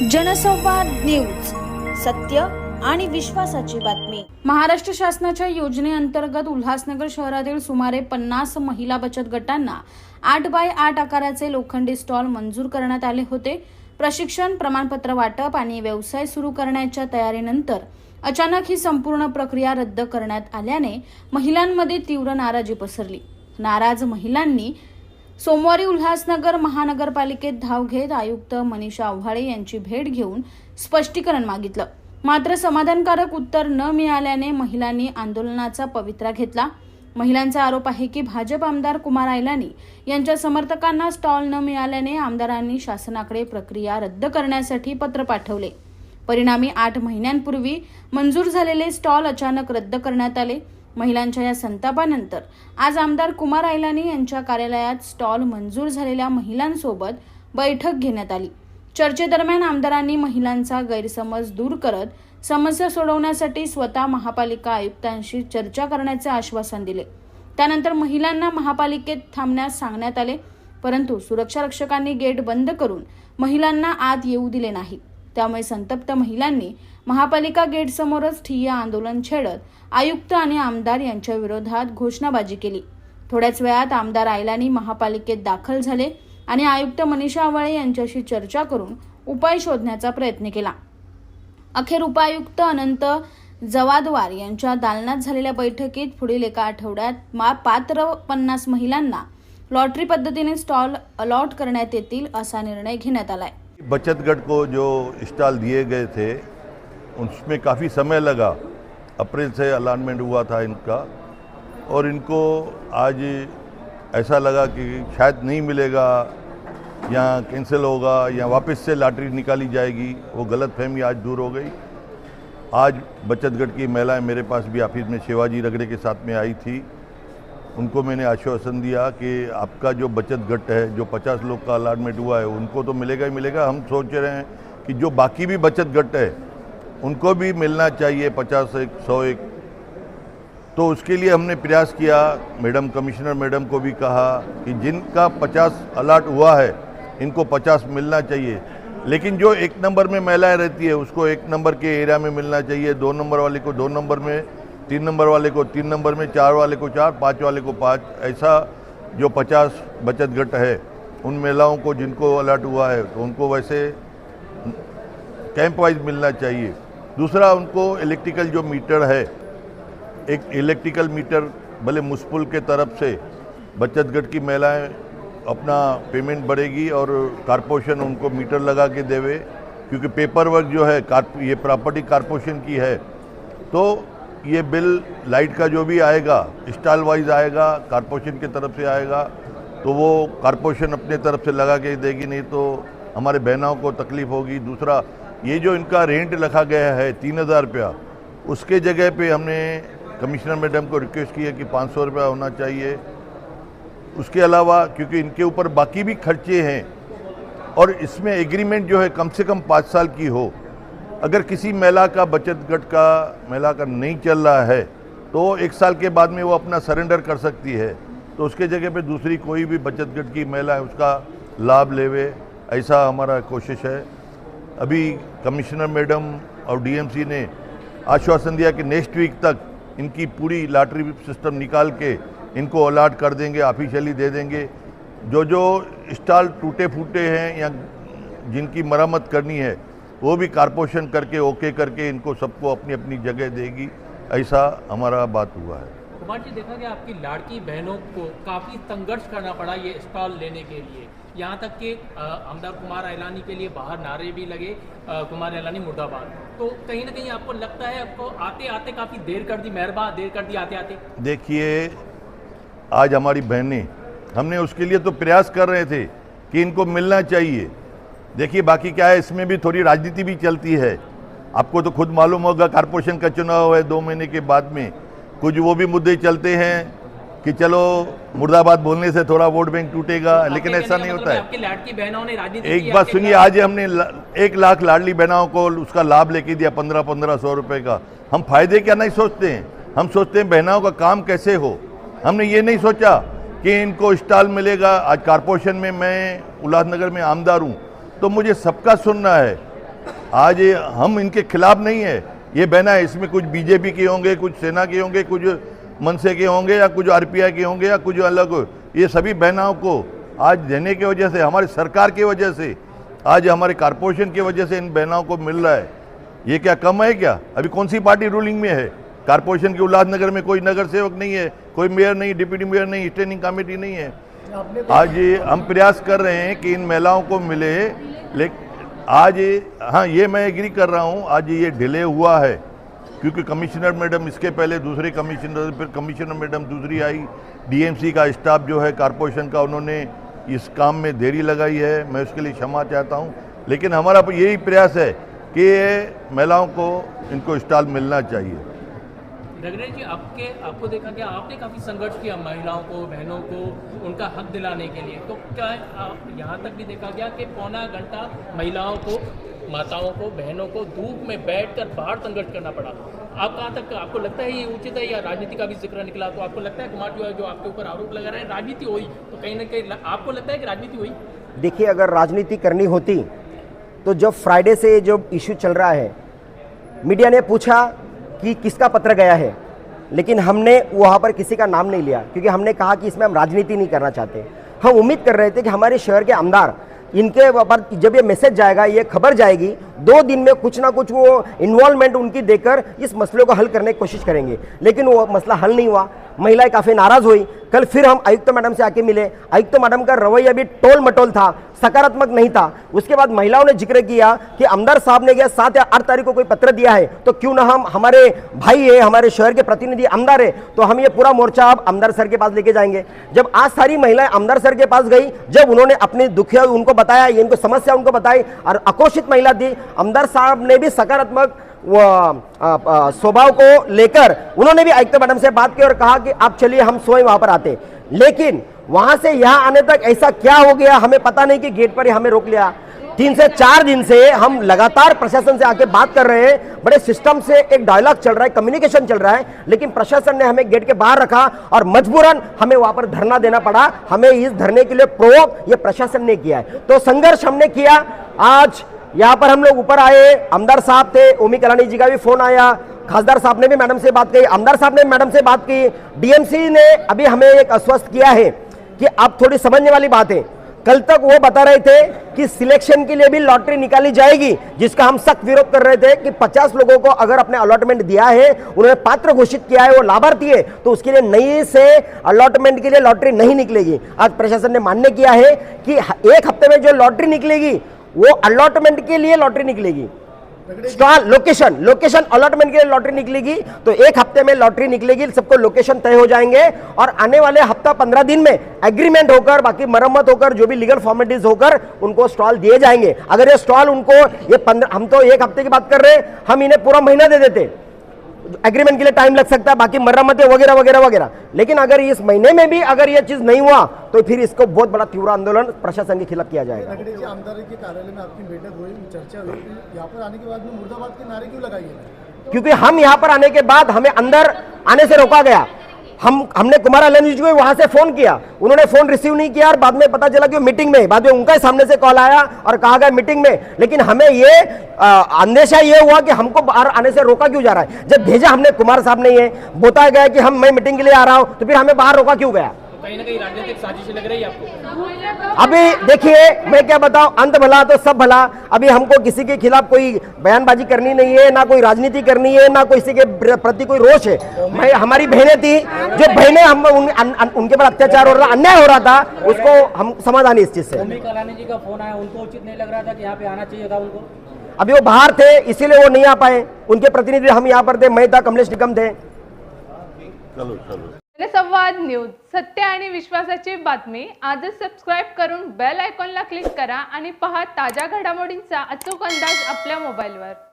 जनसंवाद न्यूज, सत्य आणि विश्वासाची बातमी। महाराष्ट्र शासनाच्या योजनेअंतर्गत उल्हासनगर शहरातील सुमारे 50 महिला बचत गटांना 8x8 आकाराचे लोखंडी स्टॉल मंजूर करण्यात आले होते। प्रशिक्षण, प्रमाणपत्र वाटप आणि व्यवसाय सुरू करण्याच्या तयारीनंतर अचानक ही संपूर्ण प्रक्रिया रद्द करण्यात आल्याने महिलांमध्ये तीव्र नाराजी पसरली। नाराज महिलांनी सोमवारी उल्हासनगर महानगरपालिकेत धाव घेत आयुक्त मनीषा आव्हाळे यांची भेट घेऊन स्पष्टीकरण मागितलं। मात्र समाधानकारक उत्तर न मिळाल्याने महिलांनी आंदोलनाचा पवित्रा घेतला। महिलांचा आरोप आहे की भाजप आमदार कुमार आयलानी यांच्या समर्थकांना स्टॉल न मिळाल्याने आमदारांनी शासनाकडे प्रक्रिया रद्द करण्यासाठी पत्र पाठवले। परिणामी 8 महिन्यांपूर्वी मंजूर झालेले स्टॉल अचानक रद्द करण्यात आले। महिलांच्या या संतापानंतर आज आमदार कुमार आयलानी यांच्या कार्यालयात स्टॉल मंजूर झालेल्या महिलांसोबत बैठक घेण्यात आली। चर्चेदरम्यान आमदारांनी महिलांचा गैरसमज दूर करत समस्या सोडवण्यासाठी स्वतः महापालिका आयुक्तांशी चर्चा करण्याचे आश्वासन दिले। त्यानंतर महिलांना महापालिकेत थांबण्यास सांगण्यात आले, परंतु सुरक्षा रक्षकांनी गेट बंद करून महिलांना आत येऊ दिले नाही। त्यामुळे संतप्त महिलांनी महापालिका गेट समोरच ठिय्या आंदोलन छेडत आयुक्त आणि आमदार यांच्या विरोधात घोषणाबाजी केली। थोड्याच वेळात आमदार आयलानी महापालिकेत दाखल झाले आणि आयुक्त मनीषा आव्हाळे यांच्याशी चर्चा करून उपाय शोधण्याचा प्रयत्न केला। अखेर उपायुक्त अनंत जवादवार यांच्या दालनात झालेल्या बैठकीत पुढील एका आठवड्यात पात्र 50 महिलांना लॉटरी पद्धतीने स्टॉल अलॉट करण्यात येतील असा निर्णय घेण्यात आलाय। बचत गट को जो स्टॉल दिए गए थे उसमें काफ़ी समय लगा। अप्रैल से अलॉटमेंट हुआ था इनका और इनको आज ऐसा लगा कि शायद नहीं मिलेगा या कैंसिल होगा या वापस से लॉटरी निकाली जाएगी। वो गलतफहमी आज दूर हो गई। आज बचत गट की महिलाएं मेरे पास भी ऑफिस में शिवाजी रगड़े के साथ में आई थी। उनको मैंने आश्वासन दिया कि आपका जो बचत गट है, जो 50 लोग का अलॉटमेंट हुआ है, उनको तो मिलेगा ही मिलेगा। हम सोच रहे हैं कि जो बाकी भी बचत गट है उनको भी मिलना चाहिए 50 एक 100 एक। तो उसके लिए हमने प्रयास किया। मैडम कमिश्नर मैडम को भी कहा कि जिनका 50 अलॉट हुआ है इनको 50 मिलना चाहिए, लेकिन जो 1 नंबर में महिलाएं रहती है उसको 1 नंबर के एरिया में मिलना चाहिए, 2 नंबर वाले को 2 नंबर में, 3 नंबर वाले को 3 नंबर में, 4 वाले को 4, 5 वाले को 5। ऐसा जो 50 बचत गट है उन महिलाओं को जिनको अलॉट हुआ है तो उनको वैसे कैंप वाइज मिलना चाहिए। दूसरा, उनको इलेक्ट्रिकल जो मीटर है, एक इलेक्ट्रिकल मीटर भले मुस्पुल के तरफ से बचत गट की महिलाएं अपना पेमेंट बढ़ेगी और कारपोरेशन उनको मीटर लगा के देवे, क्योंकि पेपर वर्क जो है ये प्रॉपर्टी कारपोरेशन की है। तो ये बिल लाइट का जो भी आएगा स्टॉल वाइज आएगा, कारपोरेशन की तरफ से आएगा, तो वो कारपोरेशन अपने तरफ से लगा के देगी, नहीं तो हमारे बहनों को तकलीफ होगी। दूसरा, ये जो इनका रेंट रखा गया है 3000 रुपया, उसके जगह पे हमने कमिश्नर मैडम को रिक्वेस्ट की है कि 500 रुपया होना चाहिए। उसके अलावा क्योंकि इनके ऊपर बाकी भी खर्चे हैं और इसमें एग्रीमेंट जो है कम से कम 5 साल की हो। अगर किसी महिला का बचत गट का महिला का नहीं चल रहा है तो 1 साल के बाद में वो अपना सरेंडर कर सकती है, तो उसके जगह पे दूसरी कोई भी बचत गट की महिला है उसका लाभ लेवे, ऐसा हमारा कोशिश है। अभी कमिश्नर मैडम और डीएमसी ने आश्वासन दिया कि नेक्स्ट वीक तक इनकी पूरी लॉटरी सिस्टम निकाल के इनको अलॉट कर देंगे, ऑफिशियली दे देंगे। जो स्टॉल टूटे फूटे हैं या जिनकी मरम्मत करनी है वो भी कारपोरेशन करके ओके करके इनको सबको अपनी अपनी जगह देगी, ऐसा हमारा बात हुआ है। कुमार जी, देखा गया आपकी लाड़की बहनों को काफ़ी संघर्ष करना पड़ा ये स्टॉल लेने के लिए, यहाँ तक कि आमदार कुमार आयलानी के लिए बाहर नारे भी लगे, कुमार आयलानी मुर्दाबाद। तो कहीं ना कहीं आपको लगता है आपको आते आते काफ़ी देर कर दी, मेहरबान देर कर दी आते आते? देखिए, आज हमारी बहनें, हमने उसके लिए तो प्रयास कर रहे थे कि इनको मिलना चाहिए। देखिए, बाकी क्या है, इसमें भी थोड़ी राजनीति भी चलती है। आपको तो खुद मालूम होगा, कारपोरेशन का चुनाव है 2 महीने के बाद में, कुछ वो भी मुद्दे चलते हैं कि चलो मुर्दाबाद बोलने से थोड़ा वोट बैंक टूटेगा, लेकिन ऐसा नहीं होता है। आपकी लाडली बहनों ने राजनीति एक बात सुनिए, आज हमने 1 लाख लाडली बहनों को उसका लाभ लेके दिया 1500 रुपये का। हम फायदे क्या नहीं सोचते हैं, हम सोचते हैं बहनों का काम कैसे हो। हमने ये नहीं सोचा कि इनको स्टॉल मिलेगा। आज कारपोरेशन में मैं उल्लासनगर में आमदार हूँ, तो मुझे सबका सुनना है आज हम इनके खिलाफ नहीं है। ये बहना है, इसमें कुछ बीजेपी के होंगे, कुछ सेना के होंगे, कुछ मनसे के होंगे, या कुछ आरपीआई के होंगे, या कुछ अलग। ये सभी बहनाओं को आज देने की वजह से, हमारी सरकार की वजह से, आज हमारे कारपोरेशन की वजह से इन बहनाओं को मिल रहा है। ये क्या कम है क्या? अभी कौन सी पार्टी रूलिंग में है? कारपोरेशन के उल्लासनगर में कोई नगर सेवक नहीं है, कोई मेयर नहीं, डिप्टी मेयर नहीं, स्टैंडिंग कमेटी नहीं है। आज हम प्रयास कर रहे हैं कि इन महिलाओं को मिले, लेकिन आज हाँ, ये मैं एग्री कर रहा हूँ, आज ये डिले हुआ है क्योंकि कमिश्नर मैडम, इसके पहले दूसरे कमिश्नर, फिर कमिश्नर मैडम दूसरी आई, डीएमसी का स्टाफ जो है कारपोरेशन का, उन्होंने इस काम में देरी लगाई है। मैं उसके लिए क्षमा चाहता हूँ, लेकिन हमारा यही प्रयास है कि महिलाओं को इनको स्टॉल मिलना चाहिए। रघुनाथ जी, आपको देखा गया, आपने काफ़ी संघर्ष किया महिलाओं को, बहनों को उनका हक दिलाने के लिए, तो क्या यहाँ तक भी देखा गया कि पौना घंटा महिलाओं को, माताओं को, बहनों को धूप में बैठकर बाहर संघर्ष करना पड़ा। आप कहाँ तक, आपको लगता है ये उचित है, या राजनीति का भी जिक्र निकला, तो आपको लगता है कुमार जो आपके ऊपर आरोप लगा रहे हैं राजनीति हुई, तो कहीं ना कहीं आपको लगता है कि राजनीति हुई? देखिए, अगर राजनीति करनी होती तो जब फ्राइडे से जो इशू चल रहा है, मीडिया ने पूछा कि किसका पत्र गया है, लेकिन हमने वहाँ पर किसी का नाम नहीं लिया, क्योंकि हमने कहा कि इसमें हम राजनीति नहीं करना चाहते। हम उम्मीद कर रहे थे कि हमारे शहर के आमदार, इनके पर जब ये मैसेज जाएगा, ये खबर जाएगी, 2 दिन में कुछ ना कुछ वो इन्वॉल्वमेंट उनकी देकर इस मसले को हल करने की कोशिश करेंगे, लेकिन वो मसला हल नहीं हुआ। महिलाएं काफ़ी नाराज़ हुई। कल फिर हम आयुक्त मैडम से आके मिले, आयुक्त मैडम का रवैया भी टोल मटोल था, सकारात्मक नहीं था। उसके बाद महिलाओं ने जिक्र किया कि आमदार साहब ने 7 या 8 तारीख को कोई पत्र दिया है, तो क्यों ना हम, हमारे भाई है, हमारे शहर के प्रतिनिधि आमदार है, तो हम ये पूरा मोर्चा अब आमदार सर के पास लेके जाएंगे। जब आज सारी महिलाएं आमदार सर के पास गई, जब उन्होंने अपनी दुखिया उनको बताया, इनको समस्या उनको बताई और आक्रोशित महिला थी, आमदार साहब ने भी सकारात्मक स्वभाव को लेकर उन्होंने भी आयुक्त मैडम से बात की और कहा कि आप चलिए, हम स्वयं वहां पर आते। लेकिन वहां से यहां आने तक ऐसा क्या हो गया हमें पता नहीं कि गेट पर ही हमें रोक लिया। 3 से 4 दिन से हम लगातार प्रशासन से आके बात कर रहे हैं, बड़े सिस्टम से एक डायलॉग चल रहा है, कम्युनिकेशन चल रहा है, लेकिन प्रशासन ने हमें गेट के बाहर रखा और मजबूरन हमें वहां पर धरना देना पड़ा। हमें इस धरने के लिए प्रोवोक ये प्रशासन ने किया है, तो संघर्ष हमने किया। आज यहाँ पर हम लोग ऊपर आए, आमदार साहब थे, ओमी कलानी जी का भी फोन आया, खासदार साहब ने भी मैडम से बात की, आमदार साहब ने मैडम से बात की, डीएमसी ने अभी हमें एक आश्वस्त किया है कि आप थोड़ी समझने वाली बात है। कल तक वो बता रहे थे कि सिलेक्शन के लिए भी लॉटरी निकाली जाएगी, जिसका हम सख्त विरोध कर रहे थे कि 50 लोगों को अगर अपने अलॉटमेंट दिया है, उन्होंने पात्र घोषित किया है, वो लाभार्थी है, तो उसके लिए नई से अलॉटमेंट के लिए लॉटरी नहीं निकलेगी। आज प्रशासन ने मान्य किया है कि 1 हफ्ते में जो लॉटरी निकलेगी वो अलॉटमेंट के लिए लॉटरी निकलेगी, स्टॉल लोकेशन अलॉटमेंट के लिए लॉटरी निकलेगी। तो 1 हफ्ते में लॉटरी निकलेगी, सबको लोकेशन तय हो जाएंगे और आने वाले हफ्ता 15 दिन में एग्रीमेंट होकर, बाकी मरम्मत होकर, जो भी लीगल फॉर्मेलिटीज होकर उनको स्टॉल दिए जाएंगे। अगर ये स्टॉल उनको ये 15, हम तो 1 हफ्ते की बात कर रहे हैं, हम इन्हें पूरा महीना दे देते, एग्रीमेंट के लिए टाइम लग सकता है, बाकी मरम्मतें वगैरह वगैरह वगैरह। लेकिन अगर इस महीने में भी अगर ये चीज नहीं हुआ तो फिर इसको बहुत बड़ा तीव्र आंदोलन प्रशासन के खिलाफ किया जाएगा। आमदार के कार्यालय में आपकी बैठक हुई, चर्चा हुई, यहाँ पर आने के बाद में मुर्दाबाद के नारे क्यों लगाए गए? क्योंकि हम यहाँ पर आने के बाद हमें अंदर आने से रोका गया। हमने कुमार आइलानी जी को वहां से फोन किया, उन्होंने फोन रिसीव नहीं किया और बाद में पता चला कि वो मीटिंग में, बाद में उनका सामने से कॉल आया और कहा गया मीटिंग में। लेकिन हमें ये अंदेशा ये हुआ कि हमको बाहर आने से रोका क्यों जा रहा है। जब भेजा हमने कुमार साहब ने, ये बताया गया कि मैं मीटिंग के लिए आ रहा हूं, तो फिर हमें बाहर रोका क्यों गया? कहीं ना कहीं राजनीतिक साजिश लग रही है आपको? अभी देखिए, मैं क्या बताऊं, अंत भला तो सब भला। अभी हमको किसी के खिलाफ कोई बयानबाजी करनी नहीं है, ना कोई राजनीति करनी है, ना किसी के प्रति कोई रोष है। मैं, हमारी बहनें थी, जो बहनें हम उनके पर अत्याचार हो रहा, अन्याय हो रहा था, उसको हम समाधान इस चीज से। ओमी कलानी जी का फोन आया, उनको उचित नहीं लग रहा था कि यहाँ पे आना चाहिए था उनको? अभी वो बाहर थे, इसीलिए वो नहीं आ पाए। उनके प्रतिनिधि हम यहाँ पर थे, मैं था, कमलेश निकम थे। चलो संवाद न्यूज, सत्य आणि विश्वासाची बातमी। आजच सबस्क्राईब करून बेल आयकॉनला क्लिक करा आणि पहा ताज्या घडामोडींचा अचूक अंदाज आपल्या मोबाईलवर।